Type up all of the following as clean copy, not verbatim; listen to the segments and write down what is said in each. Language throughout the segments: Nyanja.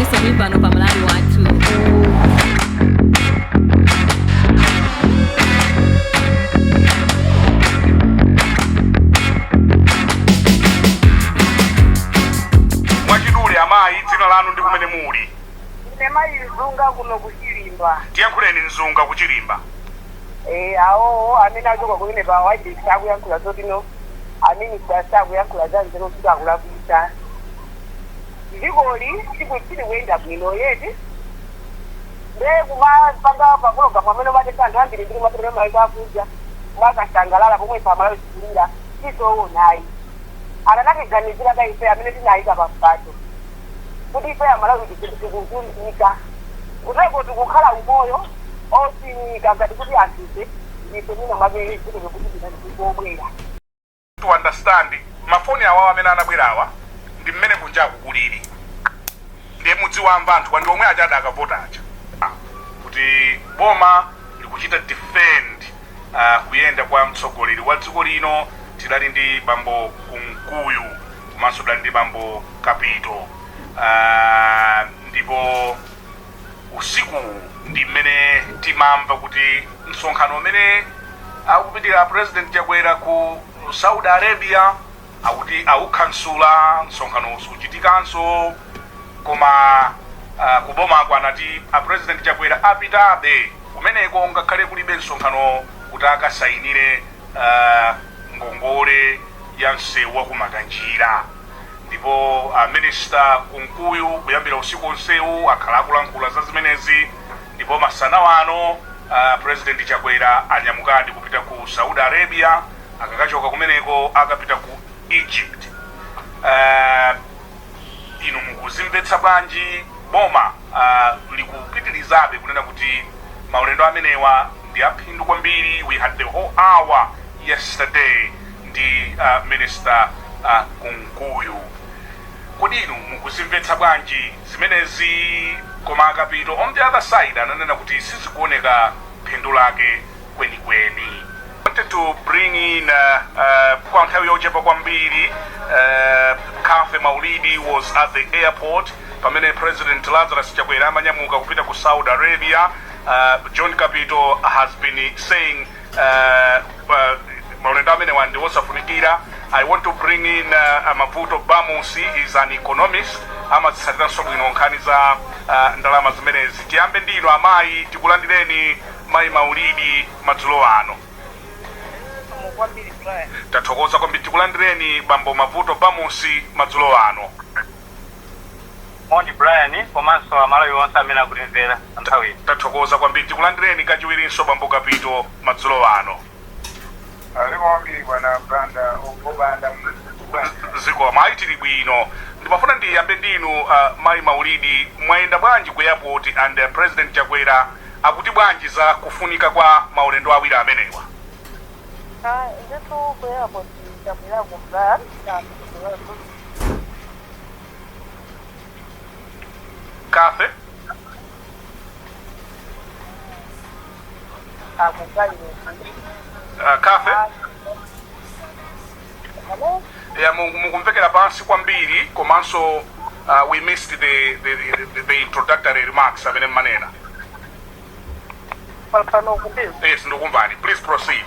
Mr. Mipano Pamalawi watu. Mwachidule amayi dzina lanu ndi kumene muli? Mayi Nzunga kuno kuchilimba. Tiyankhuleni Nzunga kuchilimba. Awo amene achoka kumene pa white akuyankhula zotino amene sakuyankhula za nzeru kuti akulakwisa. Ndikoli chikuchiri kuyenda bwino yeti. Kumapanga paprogramu amene matesa anthu ambiri ndiri mapirira maiko akuja makasangalala pomwe pamalawi chikulira tizoonayi. Ananakiganizira daife amene tinayika pampato. Kuti ife amalawi tikukunika. Kuteko tikukhala umoyo osinika ngati kuti asise ife mina mabere kuti tikubwera. To understand mafoni awawa amene anabwerawa ndi mmene kunjaku kulili. Ndiye mudziwamva anthu ndi omwe achada akavota acha. Kuti boma likuchita defend kuyenda kwa mtsogoleri wa dziko lino tidali ndi bambo Kunkuyu komanso tidali ndi bambo Kapito. Ndipo usiku ndi mmene timamva kuti msonkhano umene akupitira President Chakwera ku Saudi Arabia akuti awukhansula msonkhano suchitikanso koma kuboma kwanati President Chakwera apitabe kumeneko ngakhale kulibe msonkhano kuti akasayinire ngongole ya msewu wa kumakanjira. Ndipo Minister Kunkuyu kuyambira usiku onsewu akhala akulankhula za zimenezi. Ndipo masana wano President Chakwera anyamukadi kupita ku Saudi Arabia akakachoka kumeneko akapita ku Egypt. Inu mukuzimvetsa bwanji boma likupitirizabe kunena kuti maulendo amenewa ndi aphindu kwambiri. We had the whole hour yesterday ndi Minister Kunkuyu. Kodi inu mukuzimvetsa bwanji zimenezi? Koma Kapito on the other side ananena kuti sizikuoneka phindu lake kwenikweni. Wanted to bring in kwa nthawi yochepa kwambiri Kafe Maulidi was at the airport pamene President Lazarus Chakwera amanyamuka kupita ku Saudi Arabia. John Kapito has been saying maulendo amenewa ndi wosafunikira. I want to bring in Mavuto Bamusi. He's an economist. Amatsatira bwino nkhani za ndalama zimenezi. Tiyambe ndino amayi tikulandireni mayi Maulidi madzulo ano. Tathokoza kwambiri tikulandireni bambo Mavuto Bamusi madzulo ano. Mondi Brian komanso amalawi onse amene akutimvera nthawi. Tathokoza kwambiri tikulandireni kachiwirinso bambo Kapito madzulo ano. Bwana Branda obanda ziko mayi tili bwino. Ndimafuna ndiyambe ndinu mayi Maulidi mwayenda bwanji ku airport and President Chakwera akuti bwanji za kufunika kwa maulendo awiri amenewa? Ndetu ku airport Chakwera kubva Kafe? Kafe? Hello? Yeah, mukumvekera pansi kwambiri komanso we missed the introductory remarks amene manena. Yes, ndokumvani. Please proceed.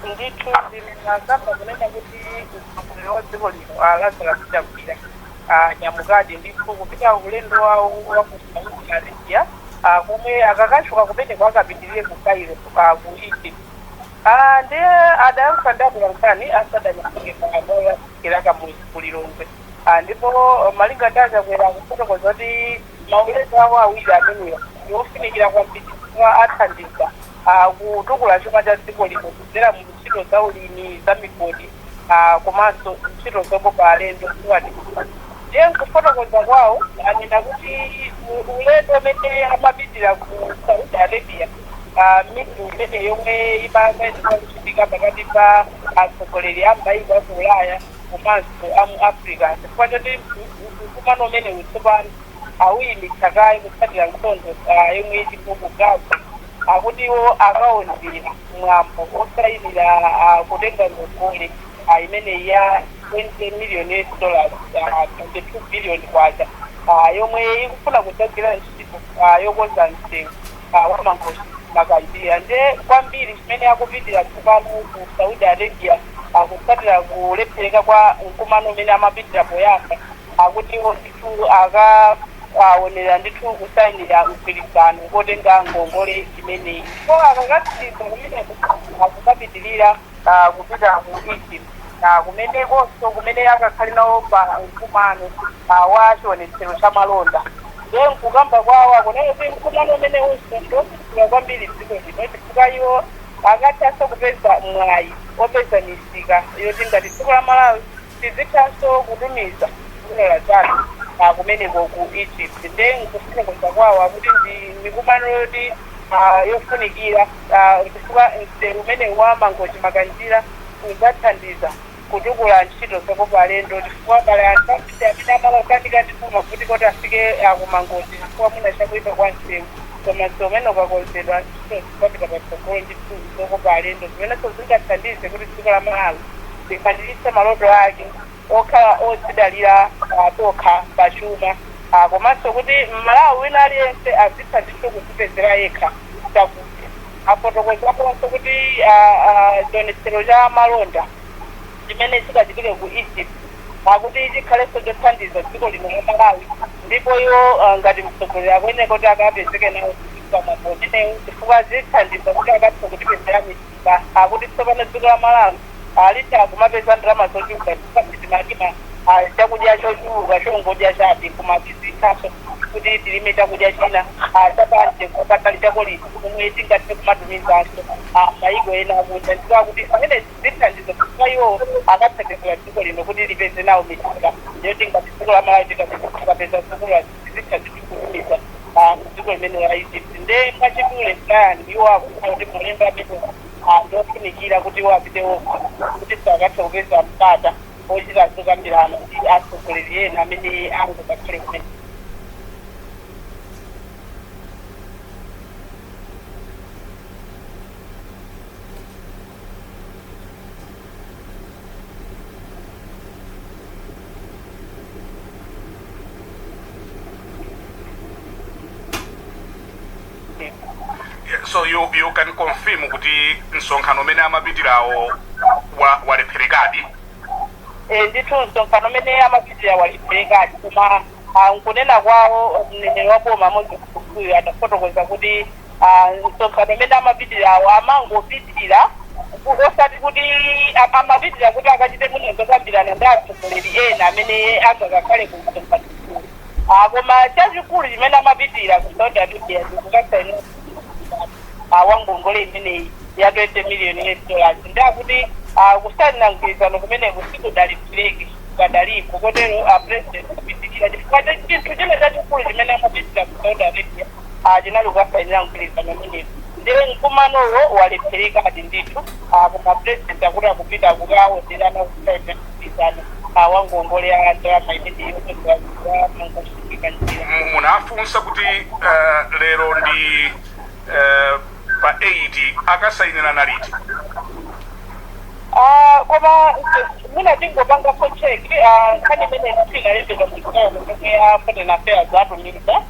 Ndithu ndinazamba kunena kuti dziko lino Lazarus Chakwera nyamukadi ndithu kupita ulendo wawo wa ku Saudi Arabia kumwe akakachoka kumene kwakapitirire ku Cairo ku Egypt. Ndi adayankha ndabulankani asadanyamike pamoya kiraka mulilongwe. Ndipo malinga ndachakwera kufotokoza kuti maulendo awo awiri amenewa yofunikira kwambiri athandiza kutukula chuma cha dziko lino kudzera mu ntchito za ulimi za migodi komanso ntchito zokopa alendo kuwati. Ndiye nkufotokoza kwawo anena kuti ulendo umene amapitira ku Saudi Arabia mitu imene yomwe imayenera kuchitika pakati pa atsogoleri a maiko aku Ulaya komanso amu Africa. Chifukwa choti mkumano umene utsopano awuyimitsa kaye kutsatira nkhondo yomwe ilipo ku Gaza akutiwo akaonzera mwambo osayinira kutenga ngongole imene ya $20 million, $22 billion kwacha yomwe ikufuna kudzagira ntchito yokonza mtengo wa mangochi makaidiya nde kwambiri chimene akupitira tsopano ku Saudi Arabia kutsatira kulephereka kwa mkumano umene amapitira poyamba kuti ndithu akaonera ndithu kusayinira mgwirizano kotenga ngongole imeneyi so akakatsiriza kumeneko akukapitirira kupita ku Egypt kumenekonso kumene akakhale nawo pa mkumano wa chionetsero cha malonda ndiye nkukamba kwawo akunayo kuti mkumano umene usondosukira kwambiri dziko lino chifukwa iwo akathanso kupeza mwayi opeza misika yoti ngati dziko la Malawi tizithanso kutumiza kulola zake kumeneko ku Egypt ndiye nkufotokoza kwawo kuti ndi mikumano yoti yofunikira chifukwa msewu umene wa mangochi makanjira udzathandiza kutukula ntchito zokopa alendo chifukwa pali anthu ambiri amene amakanika ndituma kuti kuti afike kumangochi chifukwa muna chakuipa kwa msewu koma msewu umene ukakonzedwa ntchito zikapita patsogolo ndithu zokopa alendo zimenenso zingathandize kuti dziko la Malawi likwaniritse maloto ake okhala odzidalira tokha pachuma komanso kuti Malawi wina aliyense azitha ndithu kudzipezera yekha chakudya afotokozaponso kuti chionetsero cha malonda chimene chikachitike ku Egypt kuti chikhalenso chothandiza dziko lino la Malawi ndipo iwo ngati mtsogoleri akuyenera kuti akapezeke nawo pamwambo umenewu chifukwa zithandiza kuti akathe kutipezera misika kuti tsopano dziko la Malawi litha kumapeza ndalama zochuluka timatima chakudya chochuluka chongodya chabe koma tizithanso kuti tilime chakudya china chapanje kupatali chakolisi kumwe tingathe kumatumizanso maiko ena akunja ndikuwa kuti pamene zithandiza chifukwa iwo akatsekezera dziko lino kuti lipeze nawo misika yoti ngati dziko la Malawi tikapeza sukulu zithandiza kutumiza dziko limene la Egypt nde pachikule fulani iwo akufuna kuti mulembe amene ndofunikira kuti iwo apitewo kuti sakathe kupeza mpata ochita zokambirana ndi atsogoleri ena amene angokakhale kumene. So you can confirm kuti msonkhano umene amapitirawo walepherekadi ndithu msonkhano umene amapitira walepherekadi koma nkunena kwawo mneneri wa boma amodzi kufuyo adafotokoza kuti msonkhano umene amapitirawo amangopitira osati kuti amapitira kuti akachite muno zokambirana ndi atsogoleri ena amene angakakhale ku msonkhano koma chachikulu chimene amapitira ku Saudi Arabia ndikukasaina wangongole imeneyi ya $20 million ndakuti kusayina mgwirizano kumene kusikudalipireki kukadalipo kotero president kupitirira chifukwa chinthu chine chachikulu chimene amapitira ku Saudi Arabia chinali kukasayinira mgwirizano umenewu ndiye mkumanowo walepherekadi ndithu koma president akuti akupita kukaonderana kusayina mgwirizano wangongole ya ndalama imeneyi yotoa mangoshikika njira munafunsa kuti lero ndi pa 8 akasayinira naliti koma mina tingopanga for check nkhani imene ndinalembedwa mchikolo komwe ya foreign affairs atumiza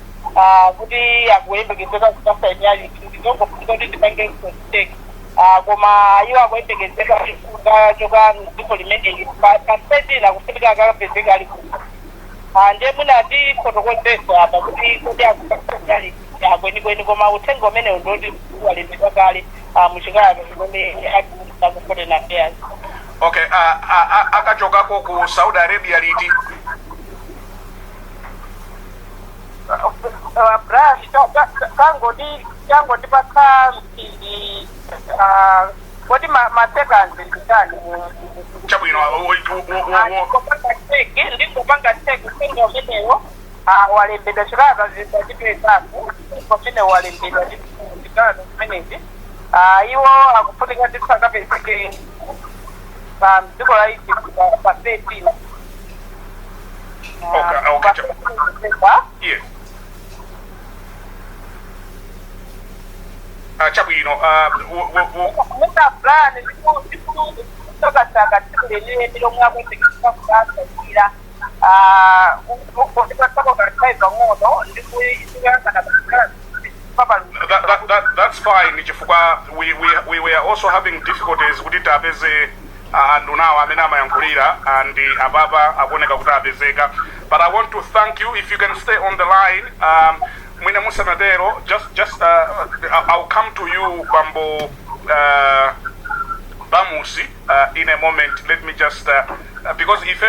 kuti akuyembekezeka kukasayinira liti ndizongofunza kuti ndipange check koma iwo akuyembekezeka kufunga choka dziko limeneli paseti nakufunika akapezeka ali ndiye mwina tifotokozesa apa kuti kodi akukasayinira liti kwenikweni koma uthenga umene ndoti walembedwa kale muchikalata chimene atiuza ku foreign affairs. Okay, akachokako ku Saudi Arabia liti kangoti pakha mphindi kodi masekanzi nditani chabwino ndingopanga teki uthenga umenewo walembedwa chikalata zipachipezako pamene walembedwa chikalata zimenezi iwo akufunika ndithu akapezeke mdziko la Egypt pa 13 yes chabwino muda fulani ndikutokasaka tsiku lenile milomwe akwembekezeka kukasayinira That's fine. We were also having difficulties with tapeze and now amena mayankulira and ababa aboneka kutabezeka. But I want to thank you. If you can stay on the line, Mwina Musanadero, just I'll come to you, Bambo Bamusi, in a moment. Let me just because if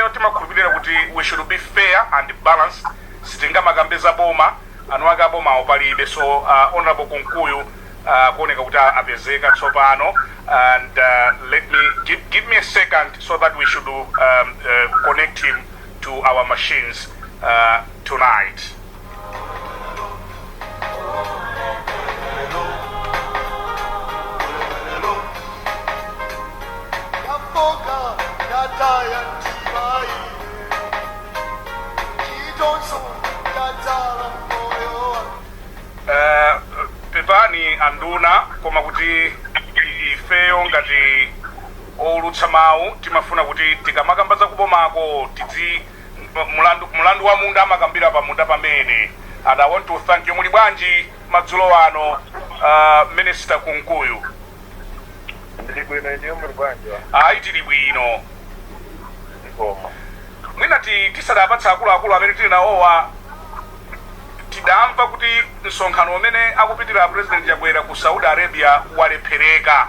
we should be fair and balanced. Sitinga magambeza boma anwaga boma opalibe, so honorable Kunkuyu koneka kuta abezeka tsopano, and let me give me a second so that we should connect him to our machines tonight. Pepani anduna koma kuti ifeyo ngati olutsa mawu timafuna kuti tikamakamba kubomako tidzi mulandu wa munda amakambira pa munda pamene. And I want to thank you. Muli bwanji madzulo ano, Minister Kunkuyu? Ndili bwino ndiyo muli bwanji? Tili bwino. Mwina tisadapatsa akuluakulu amene tili nawowa tidamva kuti msonkhano umene akupitira President Chakwera ku Saudi Arabia walepheleka.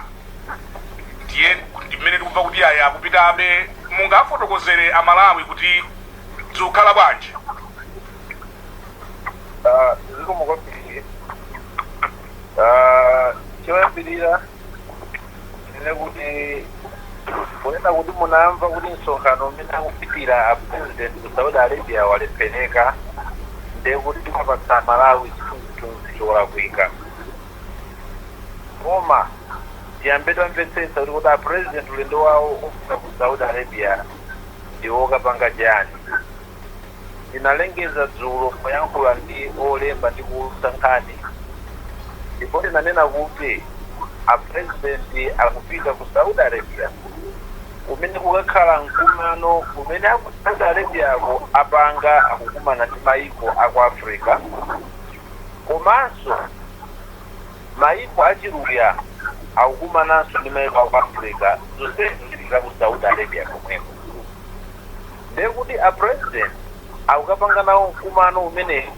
Ndiye mmene tikumva kuti aya akupitabe. Mungafotokozere amalawi kuti zikukhala bwanji? Zikomo kwambiri. Choyambirira ndine kuti poyenda kuti munamva kuti msonkhano umene akupitira President ku Saudi Arabia walepheleka, ndiye kuti timapatsa Malawi chithunzi cholakwika. Koma tiyambe tamvetsetsa kuti President ulendo wawo ofika ku Saudi Arabia ndiwo kapanga chani. Ndinalengeza dzulo poyankhula ndi olemba ndi kusankhani, ndipo ndinanena kuti President akupita ku Saudi Arabia umene kukakhala mkumano umene aku Saudi Arabia ako apanga akukumana ndi maiko aku Africa, komanso maiko achiluya akukumananso ndi maiko aku Africa, zonse zilika ku Saudi Arabia komweko. Ndiye kuti President akukapanga nawo mkumano umene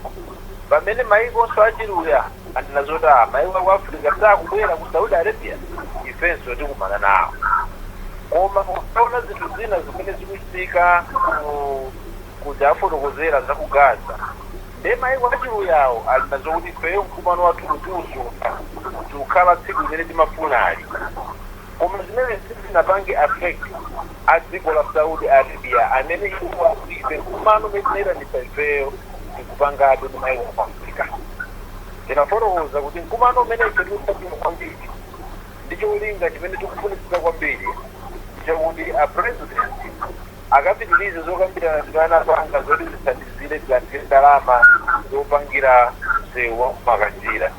pamene maiko achiluya andinazota maiko aku Africa sakubwera ku Saudi Arabia, ifenso tikumana nawo. Koma kuona zinthu zina zimene zikuchitika kujafotokozera za ku Gaza, ndiye maiko achiluyawo alinazo kuti ifeyo mkumano wathu kutiusunga tikukhala tsiku limene timafunali. Koma zimene zinapange affect a dziko la Saudi Arabia amene iwo ife mkumano umene tinayitanisa ifeyo tikupangabe ndi maiko aku Africa. Tinafotokoza kuti mkumano umene ife tikufuna kwambiri ndicho ulinga chimene tikufunisisa kwambiri chakuti President akapitilize zokambirana zimene apanga zoti zithandizire tilandire ndalama zopangira msewu makanjira.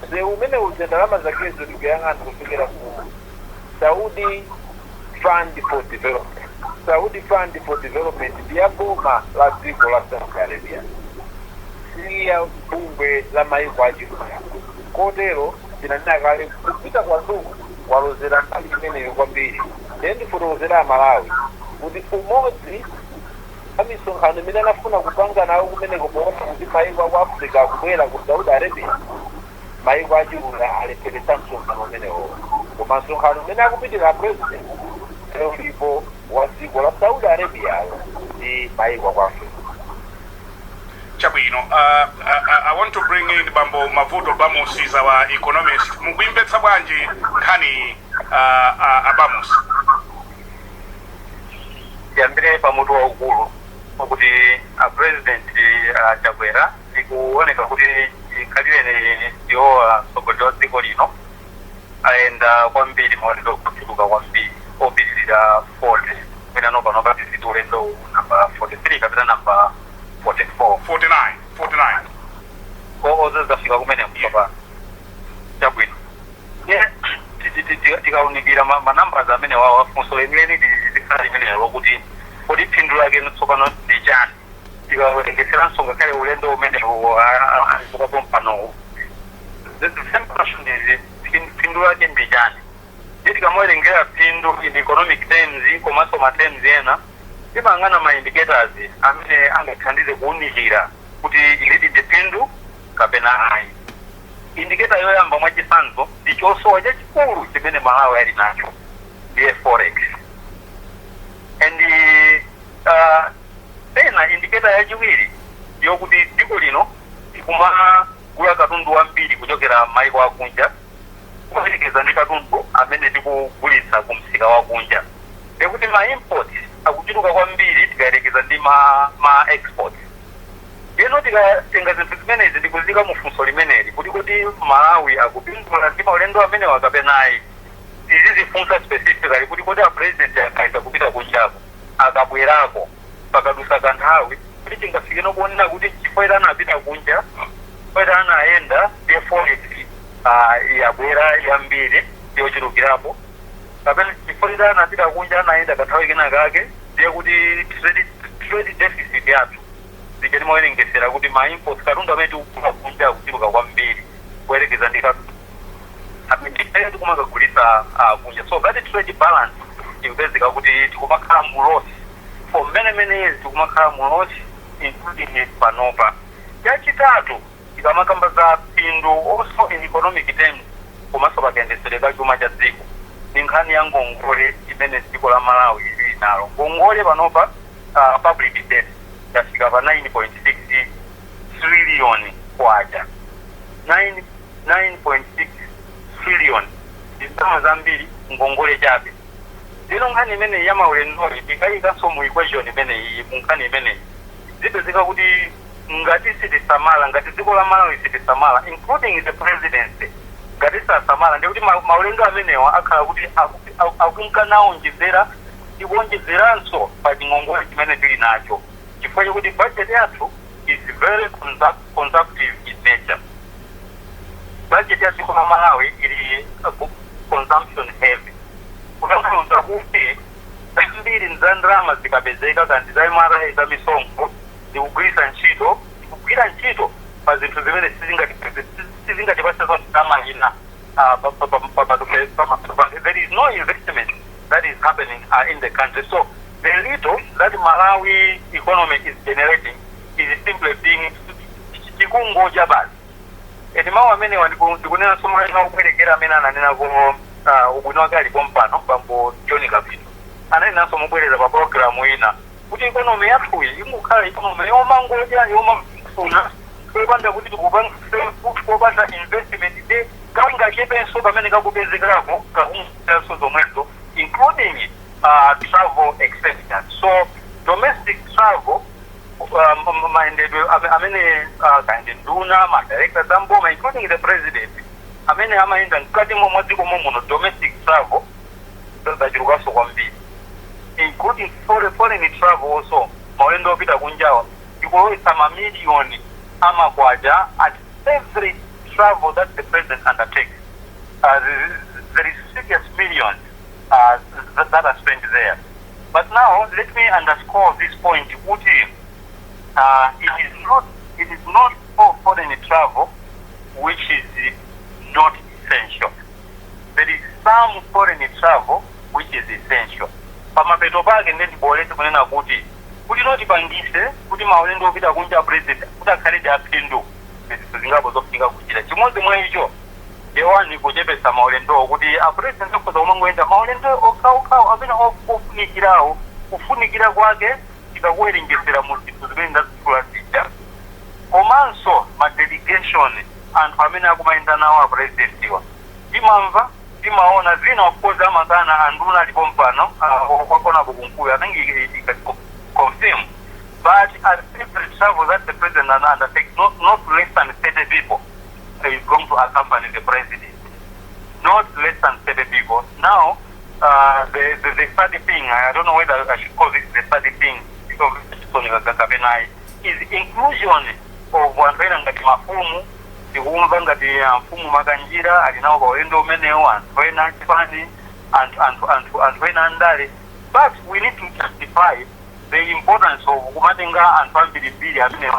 Msewu umene uja ndalama zakezo tikuyang'ana kufikira ku Saudi Fund for Development. Saudi Fund for Development ndiya boma la dziko la Saudi Arabia, siya bungwe la maiko achiluya. Kotero tinanena kale kupita kwa ndugu walozera mbali imeneyo kwambiri. Ndiye ndifotokozera Malawi kuti umodzi amisonkhano imene anafuna kupanga nawo kumeneko poona kuti maiko aku Africa akubwera ku Saudi Arabia, maiko achiluya alepheretsa msonkhano umenewo. Koma msonkhano umene akupitira President ulipo wa dziko la Saudi Arabia ndi maiko aku Africa. Chabwino, I want to bring in Bambo Mavuto Bamusi, is our economist. Mukwimvetsa bwanji nkhani Bamusi? Yambire pamutu waukulu kuti President Chakwera ikuoneka kuti kalirene ndiwo sogoleri wa dziko lino ayenda kwambiri maulendo kuchuluka kwambiri opitirira 40 kwena nopano patiziti ulendo namba 43 kapita namba 49. Ozo zafika kumene mpapa. Chabwino. Tikaunikira manambers amene wafunso imene ndizikhala imene kuti kodi phindu lake tsopano ndi chani tikawerengeseranso ngakhale ulendo umenewo alipokapo mpanowo. The same question is phindu lake ndi chani. Ndi tikamuwerengera phindu in economic terms komanso ma terms ena timang'ana ma indicators amene angathandize kuwunikira kuti ilidi ndi phindu kapena ayi. Indicator yoyamba mwachisanzo ndi chosowa chachikulu chimene Malawi ali nacho ndiye forex. And tena indicator yachiwiri yokuti dziko lino tikumagula katundu wambiri kuchokera maiko akunja kuyerekeza ndi katundu amene tikugulitsa kumsika wakunja. Ndekuti ma import akuchuluka kwambiri tikayerekeza ndi ma export. Lero tikatenga zinthu zimenezi ndikuzika mufunso limeneli kuti Malawi akupindula ndi maulendo amene wakapenayi. Izi zifunsa specifically kuti a president akaita kupita kunjako akabwerako pakadusa kanthawi kuti tingafike nokuonera kuti chifukwa ita anapita kunja chifukwa anayenda ndiye forex yabwera yambiri yochulukirapo kapena chifukwa ita anapita kunja anayenda kanthawi kena kake ndiye kuti trade deficit yathu ndichenimawerengesera kuti ma imports katundu amene tikugula kunja akuchuluka kwambiri kuyerekeza ndi katundu amene tikumagagulitsa kunja. So that trade balance impezeka kuti tikumakhala mu loss for many years, tikumakhala mu loss including panopa. Yachitatu tikamakamba za phindu also in economic terms komanso pakuyendesereka chuma cha dziko ndi nkhani ya ngongole imene dziko la Malawi ili nalo. Ngongole panopa public debt yafika pa 9.6 trillion kwacha. 9.6 trillion ndalama zambiri ngongole chabe. Lero nkhani imene ya maulendo tikayikanso mu equation imene iyi nkhani imene zipezeka kuti ngati sitisamala ngati dziko la Malawi sitisamala including the presidency ngati sasamala ndi kuti maulendo amenewa akhala kuti akunkanaonjezera ikuonjezeranso pa chingongole chimene tili nacho chifukwa chakuti budget yathu is very consumptive in nature. Budget ya dziko la Malawi ili consumption heavy. Unakuta kuti mbiri nzandrama zikapezeka kandi za imara za misonkho ndikugwira ntchito pa zinthu zimene sizingatipasa zonse zamahina. There is no investment that is happening in the country. So the little that Malawi economy is generating is simply being chikungoja basi. Mawu amene ndikunena somo ina kuperekera amene ananena ko ubwino wake alipo mpano bambo John Kapito ananena somo bwereza pa program ina kuti economy yathu ikukhala economy yomangoja yomafuna kwepanda kuti tikupanga investment de kanga chepenso pamene kakupezekerapo kakunso zomwezo including travel expenditure. So domestic travel maendedwe amene kandi nduna madirectors amboma including the president amene amaenda mkati mwa dziko muno domestic travel zachirukaso kwambiri including foreign travel also maulendo opita kunjawa ikulowesa mamiliyoni amakwacha at every travel that the president undertakes. There is serious millions that are spent there. But now let me underscore this point. It is not all foreign travel which is not essential. There is some foreign travel which is essential. Pamapeto pake ndetibolete kunena kuti notipangise kuti maulendo opita kunja president kuti akhale aphindu zingabo zofika kuchira chimodzi mwa icho yewani kuchepesa maulendo kuti president akhoza kumangoenda maulendo okhaokhawo amene kufunikira kwake tikakuwerengesera mu zinthu zimene ndazitchula zija komanso madelegation anthu amene akumayenda nawo apresidentiwa timamva timaona zina of course amakana anduna alipo mpano kwakonapo kunkuyo atangi confirm, but at every travel that the president undertakes, not less than 30 people is going to accompany the president. Not less than 30 people. Now, the third thing, I don't know whether I should call this the third thing, because is inclusion of wanvena ngati mafumu, tikumva ngati mfumu makanjira, alinawo kaulendo umenewo, antwena chifani, antwena andale. But we need to justify the importance of kumatenga anthu ambirimbiri amene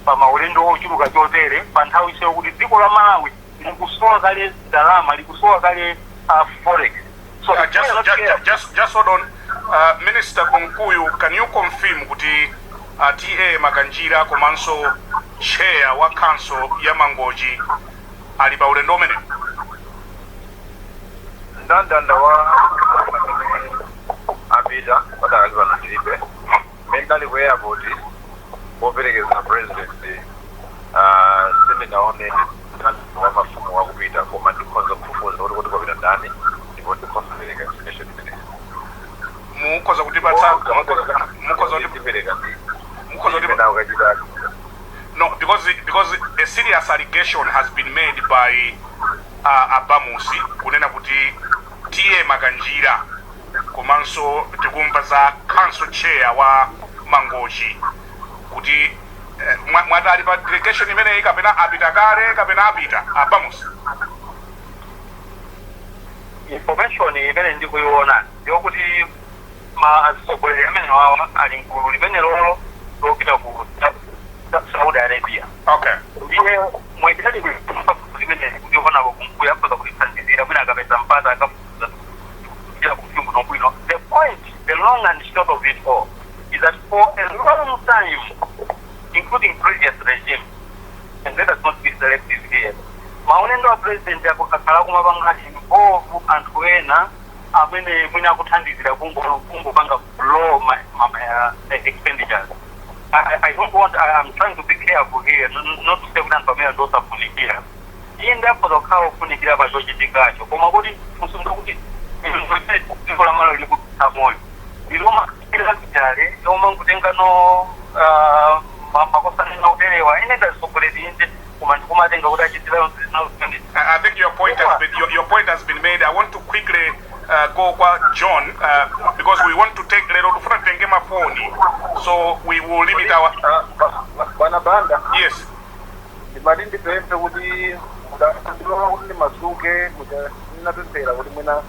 pa maulendo ochuluka chotere pa nthawi iseyo kuti dziko la Malawi likusowa kale ndalama likusowa kale forex. So just hold on. Minister Kunkuyu, can you confirm kuti TA Makanjira komanso chair wa council ya Mangochi ali pa ulendo umene? Ndandanda wa apita padakaliwa na tilipe mentally kwa airport operekeza na president seminaone wa mafumu wa kupita koma ndikonza kufufuza kuti kwa ndani ndipo ndikonza kupereka information imene mukoza kutipatsa no, because a serious allegation has been made by Abamusi kunena kuti TA Makanjira komanso tikumva za council chair wa Mangochi kuti mwatali pa delegation imene kapena apita kale kapena apita Abamusi. Information imene ndikuiona yokuti masogoleri amene wawa ali mgulu limene lolo lokita ku Saudi Arabia. Okay. Ndiye mwekali limene kuona kumkuya kwa kuthandizira mwina akapeza mpata akafuza bila kufunga nobwino. The point, the long and short of it all is that for a long time, including previous regime, and let us not be selective here, maonendo wa president yakakhala kumapanga involve anthu ena amene mwina akuthandizira kungo panga blow my expenditures. I don't want, I'm trying to be careful here, not to say that familiar those are funikira. In therefore the cow funikira by Jojitikacho, Komagodi, Musumbuki, people are really good Samoy. You don't have no man could think no Makosan no area, any other populating I think your point has been made. I want to quickly go kwa John because we want to take lero tufuna tenge mafoni, so we will limit our bana banda. Yes. Imadindi pempe kuti ndakandwa kuti masuke kuti natutera kuti mwina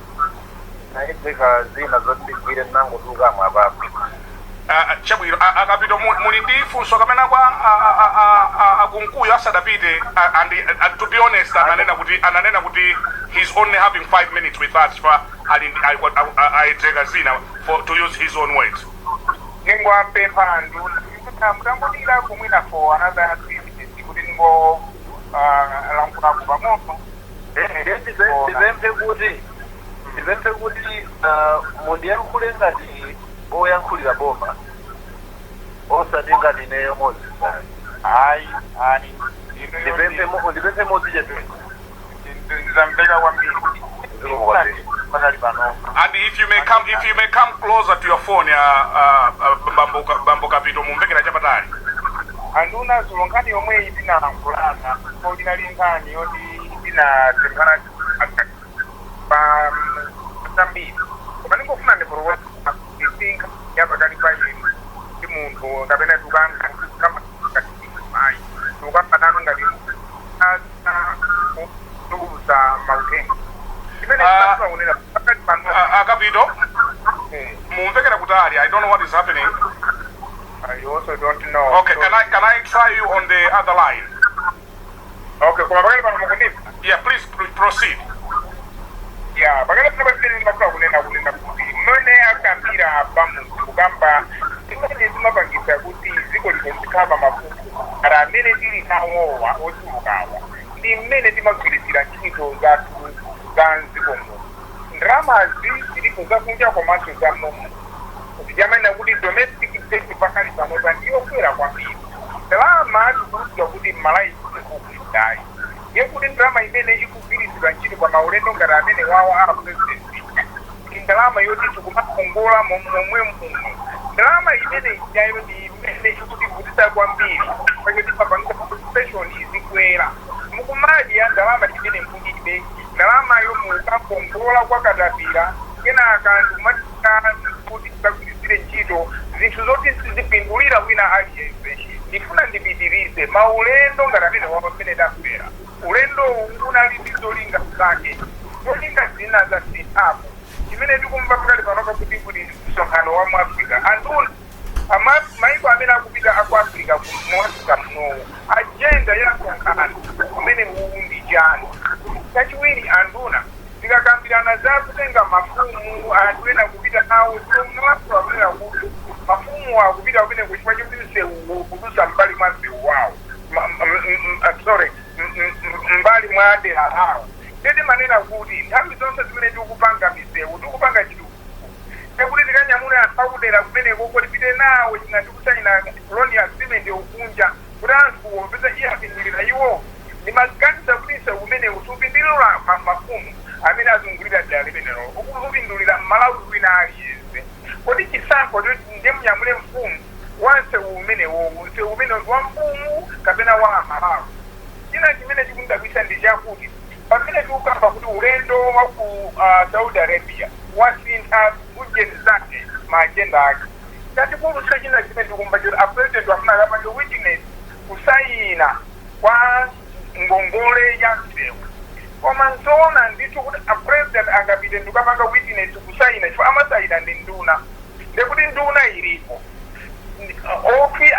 naedzeka zina zotigwire nango tukamwe apapo. Chabwiro akapito muli ndi funso kamena kwa Kunkuyu asadapite, and to be honest ananena kuti he's only having 5 minutes with us for aedzeka zina to use his own words. Ningwa pepa andu mutambulira kumwina for another activity kuti ningo lankuna kuba moto. Ndipempe kuti mundi yankulenga ti oyankulira boma osatinga nineyo mozi Ai ndipempe mozi jetu nzambeka kwambiri. And if you may come closer to your phone Bambo Kapito mumbekera chapatali. Anduna zulongani yomwe idina kulana ordinary nkani yoti idina tengana pa Mozambique. Koma ndikufuna ndiporowa think yabakali bayi ndimuntu ngabena tukanga kama mai tukapatana ngati tuza mountain. Kapito mumbekera kutali. I don't know what is happening. I also don't know. Okay, can I try you on the other line? Okay, kuma bakali bana mukunipa. Yeah, please proceed. Yeah, bakali bana bakali makwa kunena kuti mone akambira bamu kugamba imene zimapangisa kuti ziko likozikaba mafuku ara amene tili nawowa ochulukawa ndi mmene timagwirisira ntchito zathu za nzikomo. Ndramazi zilipo zakunja komanso za mumu kutijamana kuti domestic debt pakali panopa ndiyokwera kwambiri. Ndalama tikudziwa kuti Malawi ikukudai yekuti ndrama imene ikugwirisira ntchito pa maulendo ngati amene wawo a president ndalama yoti tikumakongola momwe muno. Ndalama imene ijayo ndi imene ikutibudisa kwambiri pakati papangisa profession izikwera mukumaji ya ndalama imene mpungibe ndalama yo mukakongola kwa katapira kena akantu matika kuti tikagwirisire ntchito zinthu zoti sizipindulira wina aliyense. Ndifuna ndipitirize maulendo ngati amene wawo amene dakwera ulendo unali ndi zolinga zake zolinga zina za sinapo chimene tikumva pakali panopa kuti msonkhano wa Mwafrika anduna maiko amene akupita aku Africa muafrika muno agenda ya msonkhano umene ndi chani. Chachiwiri anduna tikakambirana za kutenga mafumu anthu ena kupita nawo somunawasowakulera kuti mafumu akupita kumene kuchifukwa chokuti kudusa mbali mwa msewu wawo mbali mwa dera lawo. Tete manena kuti nthawi zonse zimene tikupanga misewu tikupanga chitukuko ekuti tikanyamula anthu akudera kumene koko tipite nawo china tikusaina loan agreement yokunja kuti anthu wopeza iye apindulira iwo ndimaganiza kuti msewu umene usupindulira mafumu amene azungulira dera limenelo ukupindulira mmalawi wina aliyense. Kodi chisankho ndiye munyamule mfumu wa msewu umenewo msewu umene wa mfumu kapena wa amalawi. China chimene chikundabwisa ndi chakuti pamene tikukamba kuti ulendo wa ku Saudi Arabia wasintha ujeni zake maagenda ake. Chatikulusa china chimene tikumba choti apresident wafuna kapanga witness kusayina kwa ngongole ya msewu. Koma nzoona ndithu kuti apresident angapite ndikapanga witness kusayina ifo amasayina ndi nduna ndekuti nduna ilipo ofi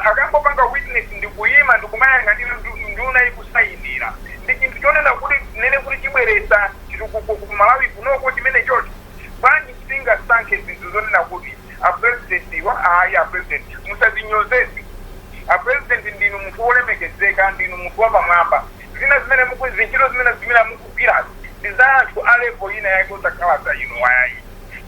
akambopanga witness ndikuyima ndikumayang'anira nduna ikusayinira ndi chinthu chonena kuti nene kuti chibweretsa chitukuko ku Malawi kunoko chimene chocho bwanji tisingasankhe zinthu zonena kuti apresident apresident musazinyozezi. Apresident ndinu munthu wolemekezeka ndinu munthu wapamwamba. Zina zimene zinchito zimene mukugwira ndi za anthu a level ina yake osakhala za inu wayayi.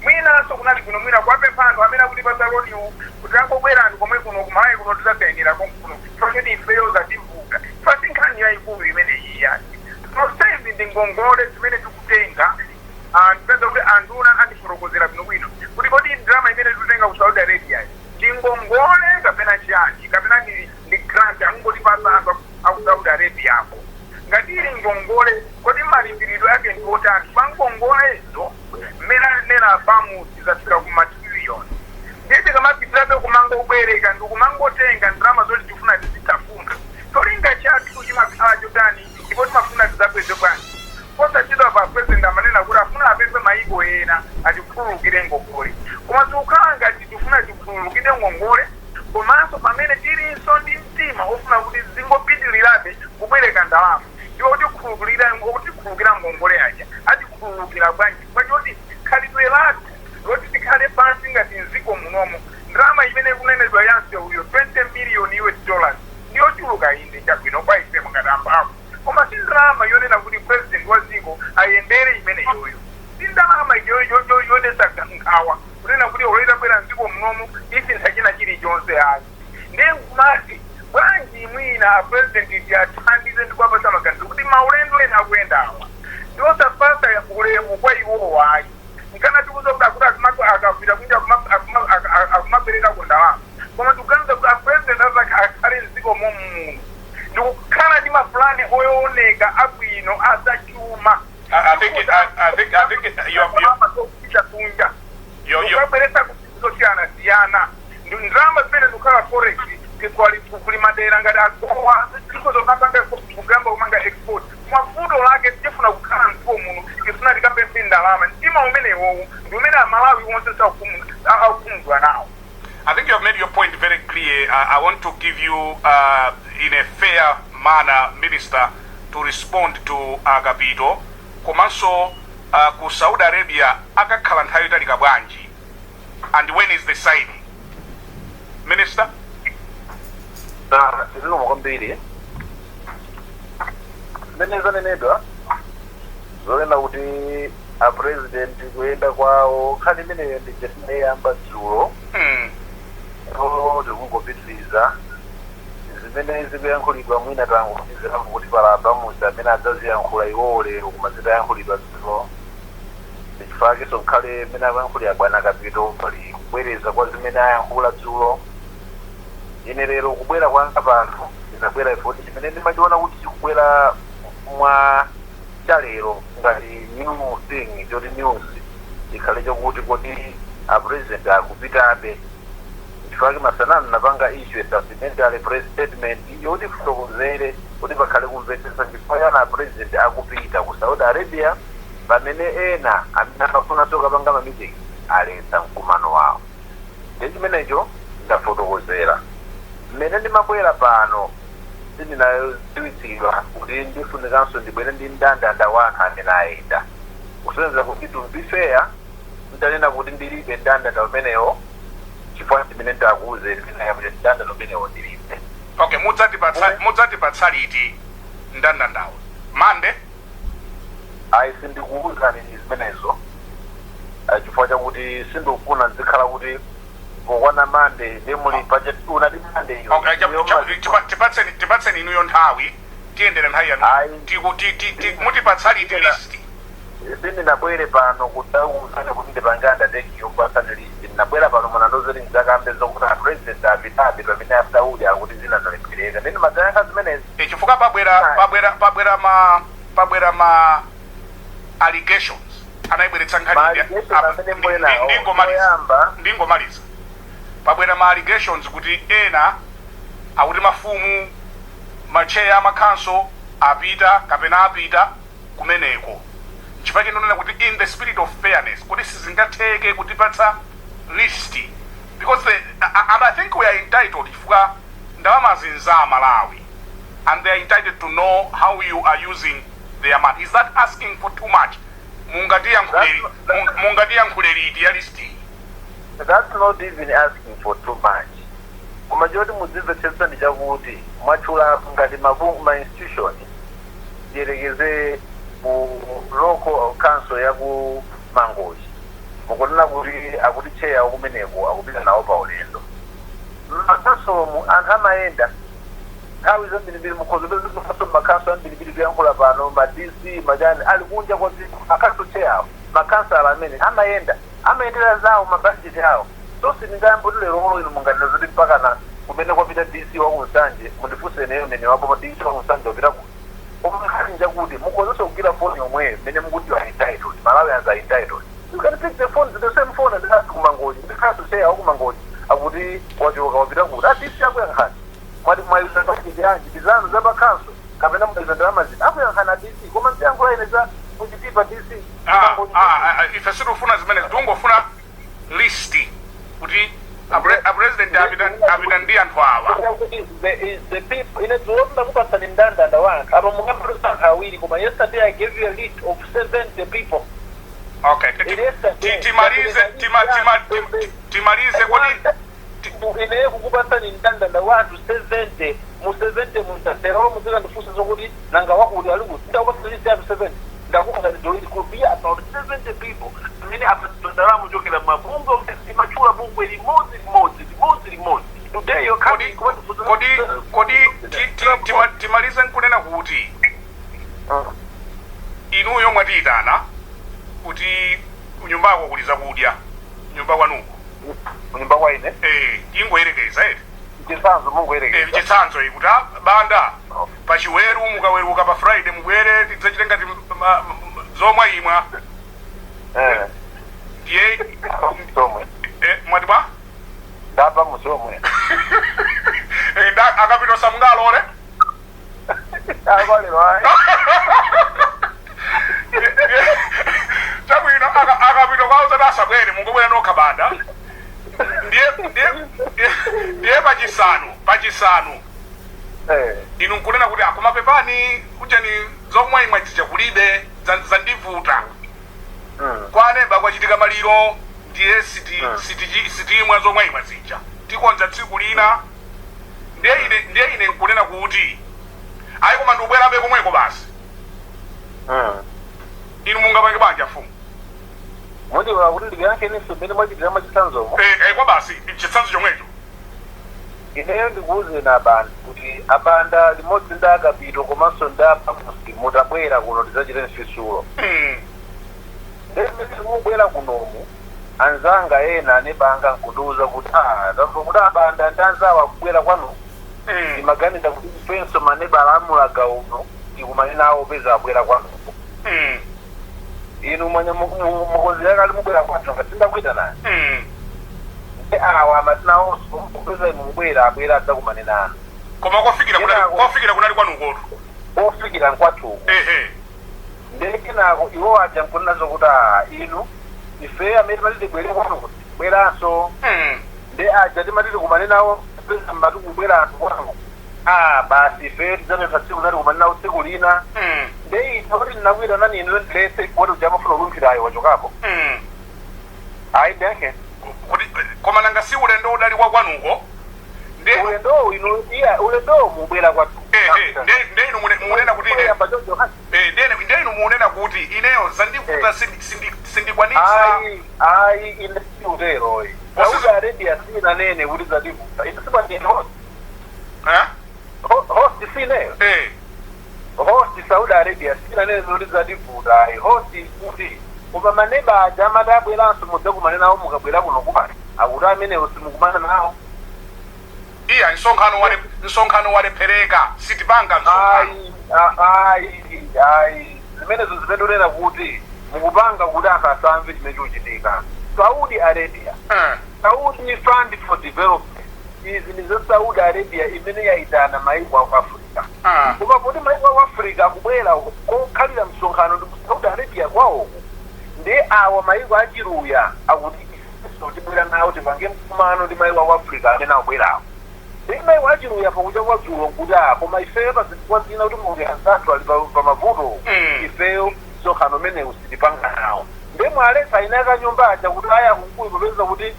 Mwinanso kunali kuno mwina kwapempha anthu amene akuti pasaloniwo kuti angobwera anthu komwe kuno kumalawi kuno tisadzayendera konkuno choti ifeyo zativuta fasi nkhani yayikulu imene iya. Prosesi ndi ngongole zimene tikutenga ndipeza kuti anduna andifotokozera bwinobwino kuti kodi drama imene tikutenga ku Saudi Arabia ndi ngongole kapena chani kapena ndi grant angotipasa anthu aku Saudi Arabia apo. Ngati ili ngongole kodi malimbiridwe ake ndi otani pa ngongolezo nena famu zizafika ku matrilioni. Nditi kamapitirabe kumanga ubwereka ndikumangotenga ndrama zoti tifuna tizitafuna tolinga chathu chimakhala chotani ndipo timafuna tizapeze bwanji. Posachedwa pa president amanena kuti afuna apeze maiko ena atikhululukire ngongole koma tikukhala ngati tifuna tikhululukire ngongole komanso pamene tilinso ndi mtima ofuna kuti zingopitirirabe kubwereka ndalama ndipo tikhululukira ngongole aja atikhululukira bwanji kwachoti khalidwe lathu loti tikhale pansi ngati mziko munomo ndrama imene kunenedwa yanse uyo $20 million ndiyo chuluka inde chabwino kwa ife ngati ambapo koma si ndrama yonena kuti president wa dziko ayendere imene yoyo. Si ndalama yonesa nkhawa kunena kuti oleta bwera mziko munomo isintha china chilichonse ayi. Ndiye nkumati bwanji mwina apresident athandize ndikwapasa maganizo kuti maulendo ena akuyendawa ndiosapasa ulemu kwa iwo wayi. Nkana tikuzokuti akuti akapita kunja akumapereka kundalama koma tikuganiza kuti apresident akhale mziko momuno ndikukhala ndi mapulani oyooneka abwino azachuma. I think ukabweresa kusiyana siyana ndrama zimene zikukhala forex kuli madera ngati agowa tikozokapanga kugamba kumanga export mavuto lake tifuna kukhala mziko muno tifuna tikapemphe ndalama mtima umenewowu ndi umene amalawi wonse sakumudwa nawo. I think you have made your point very clear. I want to give you, in a fair manner, Minister, to respond to Agapito. Komanso ku Saudi Arabia akakhala nthawi yotalika bwanji, and when is the signing? Minister? Zino mukwambiri. Meneza nenedwa zolenda kuti a president kuyenda kwawo khani imeneyo ndi jesiyamba dzulo. Tikungopitiriza zimene zikuyankhulidwa mwina tangozizirapo kuti palapa musa amene adzaziyankhula iwo lero koma zitayankhulidwa dzulo ndichifakenso nkhale mmene akuyankhulira bwana Kapito pali kubwereza kwa zimene ayankhula dzulo. Ine lero kubwera kwanga panthu ndinabwera ifoti chimene ndimachiona kuti chikubwera mwa chalero ngati new thing choti news ikhale chokuti kodi a president akupitabe. Chifukwa masanano napanga issue supplementary press statement yoti kutokozere kuti pakhale kumvetsetsa chifukwa yana president akupita ku Saudi Arabia pamene ena amene akafuna sokapanga meeting aletsa mkumano wawo. Ndi chimenecho ndafotokozera mmene ndimabwera pano sindinadziwitsidwa kuti ndifunikanso ndibwere ndi mndandanda wa anthu amene ayenda kusenzera kuti to be fair ndanena kuti ndilibe mndandanda umenewo chifukwa chimene ndakuwuzeni ndinayakuti mndandanda umenewo ndilibe. Okay, mudzatipatsa liti mndandandawo mande ayi sindikuwuzani ndi zimenezo chifukwa chakuti sindikufuna ndizikhala kuti pokwana mande ndimuli budget unati mande iyo. tipatseni inuyo nthawi tiyendere nthawi yanu mutipatsa liti list. sindinabwere pano kudauzane kuti ndipanganda teki yokupasani list ndinabwera pano munandozoti ndizakambe zokuti apresident apitabe pamene afutaudi akuti zina zalepheleka ndini madzayankha zimenezi chifukwa pabwera ma allegations anayibweretsa nkhani ndingomaliza pabwera ma allegations kuti ena akuti mafumu macheya amakhanso apita kapena apita kumeneko chifukwa chinonena kuti in the spirit of fairness kuti sizingatheke kutipatsa list because and I think we are entitled chifukwa ndalama zinza Malawi and they are entitled to know how you are using their money. Is that asking for too much? Mungati liti ya list. That's not even asking for too much. Kumajoti muzimvetsetsa ndi chakuti mwachula ngati ma institution yerekeze ku local council ya ku Mangochi mukunena kuti akuti cheya kumeneko akupita nawo pa ulendo makasomu anthu amayenda nthawi zambirimbiri mukhozo bezimaso makanso ambirimbiri kuyankhula pano ma DC majani ali kunja kuti akaso cheyawo makansala amene amayendera zawo mabudget awo so sindingayambotile lero ino munganena zoti mpaka na kumene kwapita DC wakunsanje mundifunse neyo nene wapo DC wakunsanje wapita kuti omukhanja kuti mukhozo kugira phone yomwe mene mukuti you are entitled Malawians are entitled. You can pick the phone, the same phone, and ask Kumangoji. You have to say, "How Kumangoji?" Akuti wajoka wapita kuti ati siyakuyankhana mwati mwayisanza kuchijanji bizano zaba council kapena mwayisanza amazi akuyankhana DC koma mtiyankhula ineza kuchitipa DC. Ife sirufuna zimene tungofuna list kuti a president apita ndi anthu awa. The people inezolonda kupasani mndandanda wanu apa mukapita awiri koma yesterday I gave you a list of 70 people. Okay. Timalize kodi ine kukupasani mndandanda wanu 70 mu 70 mutasero muzika ndifusa zokuti nanga wakuti ali kuti ndakupasani list ya 70 ndakuza ndizoliti could be about 70 people amene apatondala muchokera mabungo imachula bungwe limodzi today you're coming kodi timalize nkunena kuti inuyo mwatiyitana kuti kunyumbako kuliza kudya nyumba kwanuko kunyumba kwa ine ingoyerekeza eti chisanzo mungoyerekeza chisanzo ikuti banda pachiweru mukaweruka pa Friday mubwere tidzachitenga zomwe imwa ndiye mwati ba ndapa musomwe akapita samngalole akalero ayi chabwino akapita kwauza dasabwere mungobwera nokha banda ndiye pachisanu inu nkunena kuti akumapepani kuchani zomwe imwe zichakulibe zandivuta kwaneba kwachitika maliro ndiye sitimwa zomwe imwe zija tikonza tsiku lina ndiye ine nkunena kuti ayi koma ndikubwerabe komweko basi inu mungapange banja fumu modi wakuti ndigankhe niso mbene mwachitira machisanzomo kwa basi chisanzo chomwecho ineyo ndikuuze na abanda kuti abanda limodzi ndakapita komanso ndapa musi mutabwera kuno tidzachite nsisulo ndemene mubwera kunomu anzanga ena anebanga nkundiuza kuti tambo kuti abanda ndanzawa kubwera kwanu imaganiza kuti penso maneba alamulaga uno ikumanena awo peza abwera kwanu inu mwenye mukonzi yake alimubwera kwanu ngatindakwita naye awa matinawo kupeza mubwera abwera adzakumanena anu koma kwafikira kunali kwanukotu ofikira nkwatuko ndekenako iwo aja nkunena zokuti inu ife amene palide bwere kwanu kuti bweranso ndi aja timatiti kumane nawo pesa mbatu kubwera anthu kwano basi ife tidzapempha tsiku nati kumane nawo tsiku lina ndi kuti ndinakwira nani ino ndilese kuti ujamafuna kulumphirayo wachokapo ayi ndeke kuti koma nanga si ulendo udali kwa kwanuko ulendo ino ulendo mubwera kwathu ndenu munena kuti ndenu munena kuti ineyo zandivuta sindikwanitsa ayi ine siutero Saudi Arabia sina nene kuti zandivuta ine sipandine host sineyo host Saudi Arabia sina nene kuti zandivuta host kuti koma maneba aja amadabweranso mudze kumane nawo mukabwera kuno kumane akuti amenewo simukumana nawo iya msonkhano walepheleka sitipanga ayi zimenezo zimendonena kuti mukupanga kuti akasamve chimene chochitika Saudi Arabia Saudi Fund for Development izi ndizo Saudi Arabia imene yaitana maiko aku Africa koma kuti maiko aku Africa akubwera kokhalira msonkhano ndi Saudi Arabia kwawoko ndi awa maiko achiruya akuti tibwera nawo tipange mkumano ndi maiko aku Africa amene akubwerawo Ndimai wachiruya pakuja kwa dzulo kuti koma ifeyo pazikuwazina kuti muli anzathu ali pa mavuto ifeyo msonkhano umenewu sitipanga nawo ndimwalesa inaka nyumba aja kuti aya kunkulu popeza kuti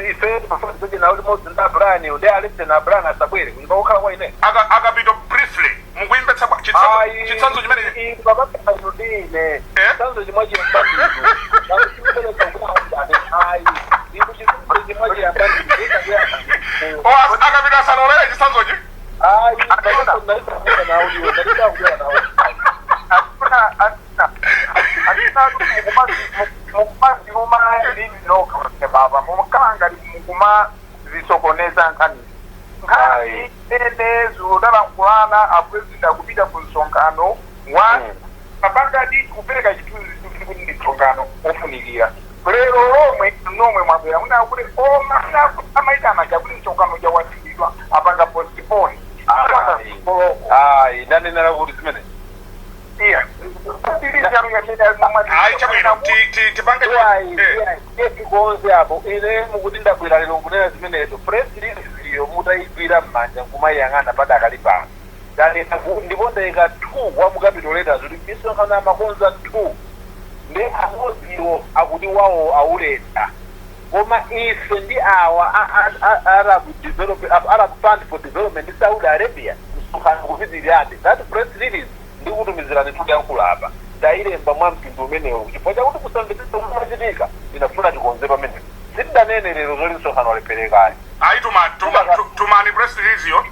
ifeyo timafuna tizoje nawo limodzi ndi Abrani ndi alese na Abrani asabwere kunyumba kukhala kwa ine akapito briefly mukuimbetsa chitsanzo chimene papapaa ino ndine chitsanzo chimwe chiyambatizo nakuchimupereza kuti ayi iku chitsanzo chimwe chiyambatizo akapita asalolera chitsanzochi mukuma zisokoneza nkhani ene zodalankhulana apresident akupita ku msonkhano apangati kupereka chithunzi kuti ndi msonkhano ofunikira lero lomwe nomwe mwabwera munakuti amaitana chakuti msonkhano jawatidwa apanga postpone ndanenera kuti zimene iya tikonze apo ine mukuti ndabwera lero nkunena zimenezo press release iyo mutayigwira m'manja nkumayiyang'ana padakali pano ndipo ndayika 2 wa mukapitoleta zoti misonkhano amakonza 2 ndi amodziwo akuti wawo auleta koma ife ndi awa Arab Fund for Development ndi Saudi Arabia msonkhano kupitirirabe that press release ndikutumizirani tuyankhulu apa ndayilemba mwa mpindu umenewo chifukwa chakuti kusamvetsetsa kumachitika inafuna tikonze pamene sitidanene lero zoti msonkhano walephelekayo ayi tumani press release yo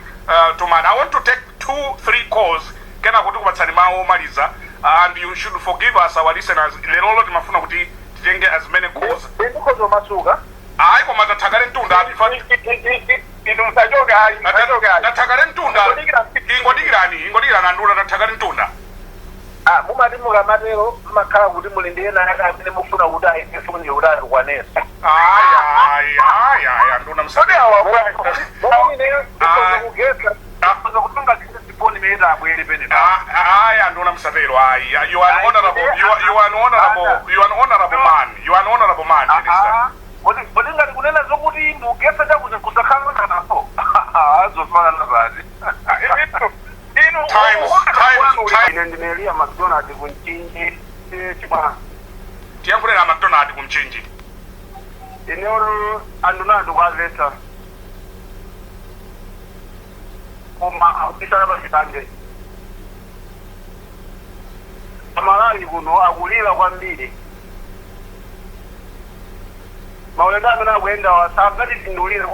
tumani I want to take 2-3 calls kena kuti kupatsani mawu omaliza and you should forgive us our listeners lero timafuna kuti titenge as many calls ndikhozo masuka ayi koma tathakale mtunda inu musachoka tathakale mtunda ingodikirani andula tathakale mtunda mumati mukamatero mmakhala kuti muli ndi ena ake amene mufuna kuti aifefuni kuti atikwanesa ayi anduna kugesa kutunga ziponi meita abwere pene anduna msapero ayi you are an honorable man kuti ngati kunena zokuti mugesa chakuti kusakhala napo azofana nazati ine ndimelia McDonald kunchinji chibwana tiyankhulira McDonald kumchinji ineoro andunadu kwazesa koma akutishana pachitanje amalali kuno akulira kwambiri maulendo amene akuyenda wasangati tindulire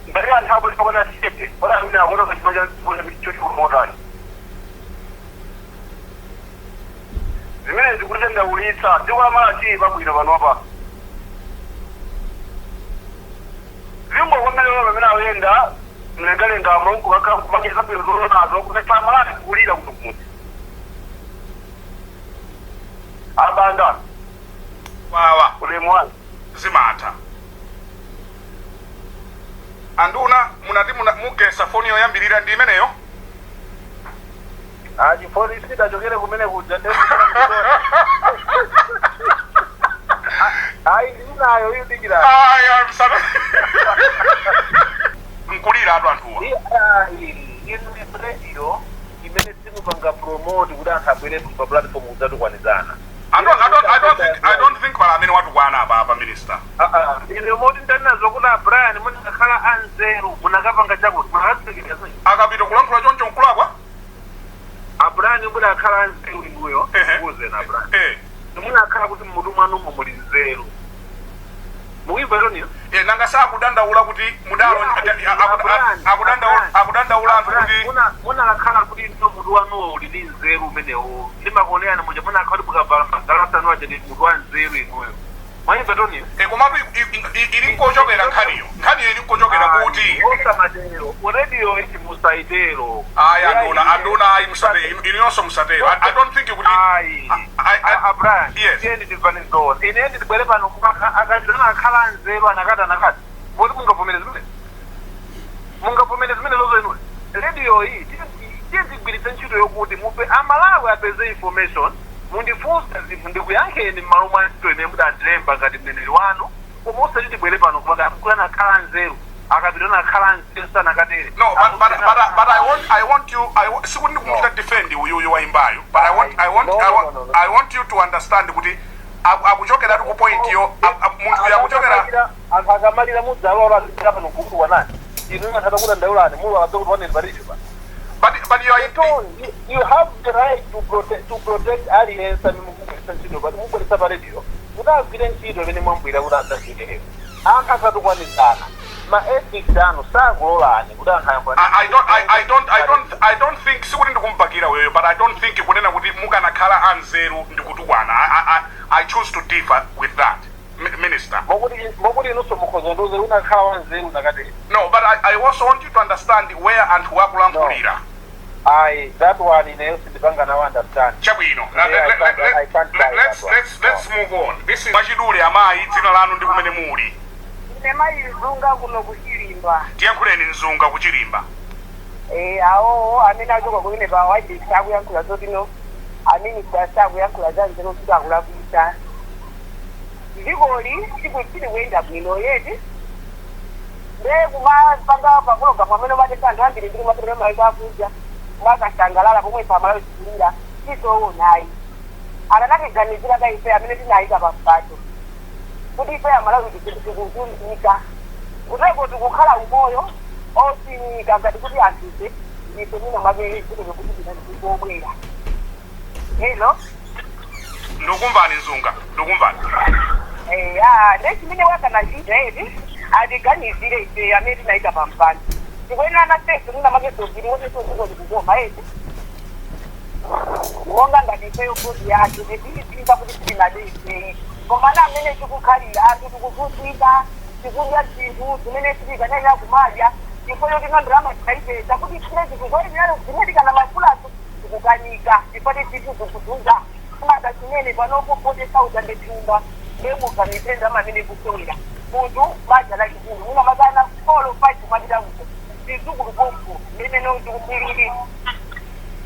ngati anthu apolisikona site ora amene akuona kachimanja chochi kumotani zimene zikuti ndaulitsa ndikulamala chii pabwino panopa zimbo kwamenewo pamene akuyenda mlengalengamo kumakeza bwino zolonazo kuti amalali kulira kuno kumuti abanda wawa ulemu wanu zimatha anduna munati mugesa foni yoyambirira ndi imeneyo chifoni sidachokere kumene kuja Ayi ndinayo yudikira. aya msana nkulira atu anthuwa Inu radio imene simupanga promote kuti anthu abwere pa platform udzatukwanizana. I don't think pala amene watukwana apa minister. Ine moti ndanazo kuna Brian munakhala anzeru munakapanga chakuti munakatsikira zoi. Akapita kulankhula choncho nkulakwa? Brian munakhala anzeru inuyo kuze na Brian. Munakhala kuti mutu mwanu muli nzeru. Muimba loniyo? Nanga sakudandaula kuti mudalo akudandaula anthu kuti munakhala kuti ndo mutu wanu uli nzeru umenewo. Ndimakuonera muja munakhala kuti mukavala magalasa anu aja ndi mutu wa nzeru inuyo. Muimba loniyo? Komatu ili nkochokera nkhaniyo. Nkhaniyo ili nkochokera kuti osamatero. Radio ichi musaitero. Anduna ayi musatero. Iniyonso musatero. I don't think kuti Brian. Yes. Ine ndivane zone. Ine ndibwere pano akazana akhala nzeru anakati. Moti mungavomereza zimene? Mungavomereza zimene lozo inuyo. Radio iyi tizigwiritsa ntchito yokuti mupe amalawi apeze information. Mundifunsa zinthu ndikuyankheni m'malo mwa ntchito imene mudandilemba ngati mneneri wanu. Koma usati tibwere pano kupaka mkulana akhala nzeru. Akapitana akhala nzeru sanakatere. No, but I want you sikuti ndikumuchita defend uyu waimbayo. But I want you to understand kuti akuchokera ku point yo munthu yakuchokera akamalira mudzalora ndikapa nokukuwa nani. Inu ngatata kuti ndaulani mulo akatokuti waneni baricho ba. But you have the right to protect aliens and mukubisa ntchito but mukubisa radio. Mutagwire ntchito imene mwambwira kuti adzachite. Anthu asatukwanizana. Ethics anu sakulolani kuti anthu I don't think sikuti ndikumpakira wewe but I don't think kunena kuti mukanakhala anzeru ndikutukwana. I choose to differ with that. Minister. Mokuti inuso mukhozondoze unakhala wanzeru nakati. No, but I also want you to understand where anthu akulankhulira. That one in else ndipanga now understand. Chabwino. Let's move on. This is Machidule amayi dzina lanu ndi kumene muli. Nemayi Nzunga kuno kuchilimba. Tiyankhuleni Nzunga kuchilimba. Awo amene achoka kumene pa white staff yankhula zotino amene staff yankhula zanzero kuti akulakwisa. Zikoli chikuchiri kuenda bwino yeti. Kumapanga pakuloga pamene bateka anthu ambiri ndiri maperera maiko akuja. Mwakasangalala pomwe pamalawi chikulira. Titoonayi. Akanatiganizira kaife amene tinayika pampato. Kuti ife amalawi tikukunika. Kuteko tikukhala umoyo osinika ngati kuti anthu ife ife nina mabere kuti kuti tinazikobwera. Hello. Ndukumvani Nzunga, ndukumvani. Nechimene wakanachita eti atiganizire ife amene tinayika pampando. Tikuyenera na teso nina mageso ziri wote toziko zikugoma eti. Monga ngati ife yokuti yake nditiitika kuti tinadei. Komana amene tikukhalira anthu tikuvuzika tikudya zinthu zimene tikanena kumadya chifukwa choti ndrama tikaipeza kuti chine zikuzoyenera zimetikana mafulazo tikukanika chifukwa tikukuzuza kumada chimene panopo pote sauta ndechumba ndemukanipenda amene kusewera munthu baja la chikulu muna makana folo 5 kumadira uko tizukulukompo ndimene tikupiliri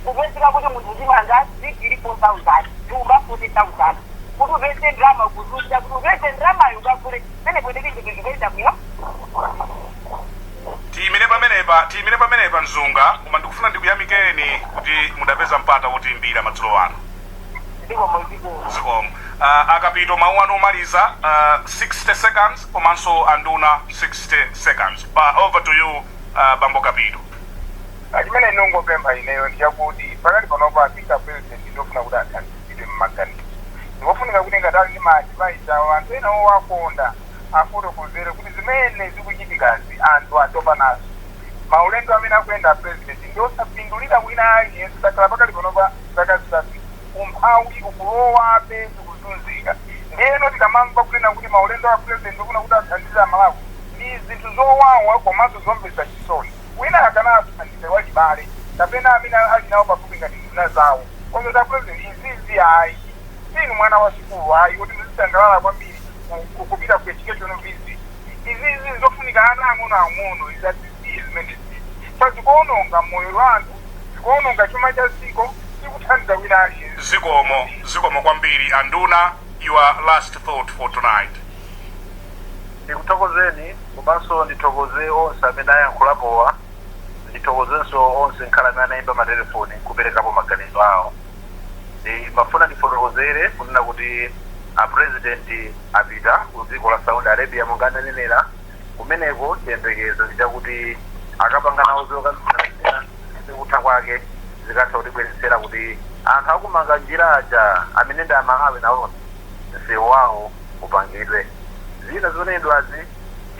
kupezeka kuti munthu zimanga zikilipo 1000 chumba 40,000 kuti vese drama kuzuza kuti vese drama yukakule mene kwendeke chikizikaita kuyo Timine pamenepa Nzunga koma ndikufuna ndikuyamikeni kuti mudapeza mpata wotimbira madzulo ano. Ndiko mweziko. Zikomo. Akapito mawu ano omaliza 60 seconds komanso anduna 60 seconds. Over to you Bambo Kapito. Chimene ndingopempha ineyo ndichakuti pakati panopo apinga president ndofuna kuti athandizidwe mmaganizo. Ndikofunika kuti ngatali ndi machi paitawo anthu ena owakonda afotokozere kuti zimene zikuchitikazi anthu atopa nazo. Maulendo amene akuyenda president ndiosapindulira wina aliyense takhala pakati panopa zaka zitatu umphawi ukulowabe tikuzunzika. Ndiyeno tikamamva kunena kuti maulendo a president ndofuna kuti athandize amalawi ndi zinthu zowawa komanso zomvetsa chisoni. Wina akana athandize wachibale kapena amene ali nawo pafupi ngati nduna zawo. Koma za president izizi ayi. Sinu mwana wa sikulu ayi kuti ndizisangalala kwambiri kupita ku education visit. Izizi zofunika ana ang'ono izazisiye zimene pazikuononga moyo lwantu zikuononga chuma cha siko sikuthandiza wina aliyense. Zikomo kwambiri anduna your last thought for tonight. ndikuthokozeni komanso ndithokoze onse amene ayankhulapowa, ndithokozenso onse nkhala amene anayimba matelefoni kuperekapo maganizo awo. Ndimafuna ndifotokozere kunena kuti apresidenti apita ku dziko la Saudi Arabia monga ananenera, kumeneko chiyembekezo ndi chakuti akapanga nawo zokambirana kutha kwake zikatha kutibweretsera kuti anthu akumanga njira aja amene ndi amalawi nawo msewu wawo upangidwe. Zina zikunenedwazi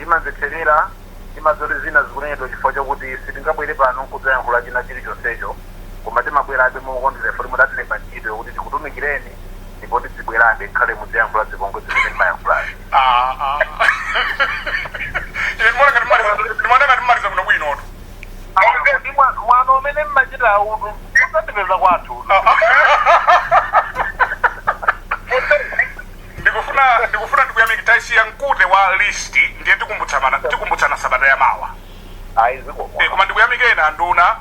imamvetserera imazoti zina zikunenedwa chifukwa chokuti sitingabwere pano nkudzayankhula china chilichonsecho, koma timabwerabe mokondwera foti mudatilemba ntchito yokuti tikutumikireni ndipo tizibwerabe nkhale mudziyankhula zipongwe zimene timayankhulazi. Ndimona ngati mmaliza kuno bwinotu. Mwana umene mmachita utu usandipeza kwathu. Ndikufuna ndikuyamikitaisiya mkute wa listi ndiye tikumbutsana sabata ya mawa. Koma ndikuyamikena nduna.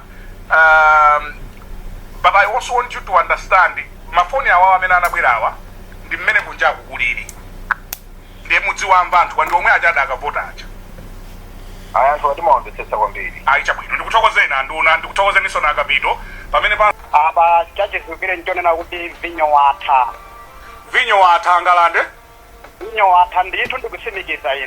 But I also want you to understand mafoni awawo amene anabwerawa ndi mmene kunjaku kulili. Ndiye mudziwamva anthu ndi omwe aja adakavota aja. Anthu atimawamvetsetsa kwambiri. Chabwino ndikuthokozeni anduna, ndikuthokozeninso na akapito pamene pa apa chachizukire ntonena kuti vinyo watha angalande. Vinyo watha ndithu ndikutsimikiza ine.